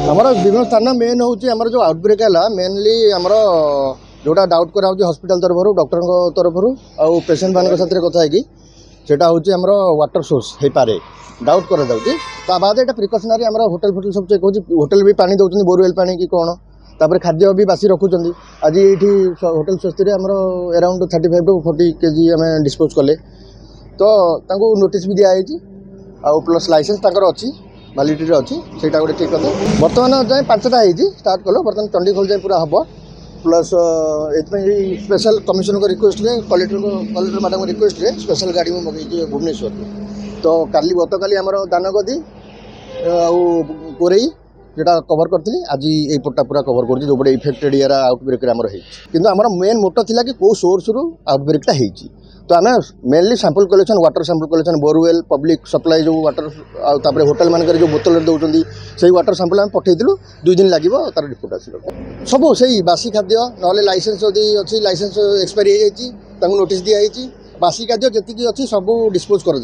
आमर विभिन्न स्थान मेन हूँ जो आउटब्रेक है मेनली आमर जोटा डाउट करा हॉस्पिटल तरफ डॉक्टर तरफ आउ पेसेंट मान साथ कथा है हूँ आमर वाटर सोर्स हो पारे डाउट करा बाद ये प्रिकसनारी आम होटेल फोटेल सब चेक हो होटेल भी पानी दौरान बोरवेल पानी कि कौन तापर खाद्य भी बासी रखुच्च आज ये होटेल स्वस्ति आम अराउंड 35 to 40 kg आम डिस्पोज कले तो नोटिस भी दिखाई आउ प्लस लाइसेंस अच्छी भैलिडिटी अच्छी से गोटे ठीक कथा बर्तमान जाए 5टा स्टार्ट कल बर्तमान चंडीखोल जाए पूरा हम प्लस ये स्पेशल कमिशनर को request collector madam request special गाड़ी में मगई भुवनेश्वर तो काली गत काली आम दानगदी कोरई जेटा कवर करी आज ये पट्टा पूरा कवर कर जो बड़े इफेक्टेड एरिया आउटब्रेक आमर मेन मोटो थिला कि कौ सोर्स रु आउटब्रेकटा होती तो आम mainly sample collection water sample collection borewell public supply जो वाटर होटेल मान जो बोतल दौरान से वाटर सैंपल आम पठेलु 2 दिन लगे तार रिपोर्ट आस सब से बासी खाद्य ना लाइसेंस जदि अच्छी लाइसेंस एक्सपायरी हो नोटिस दिखाई बासी खाद्य जी अच्छी सब डिस्पोज कर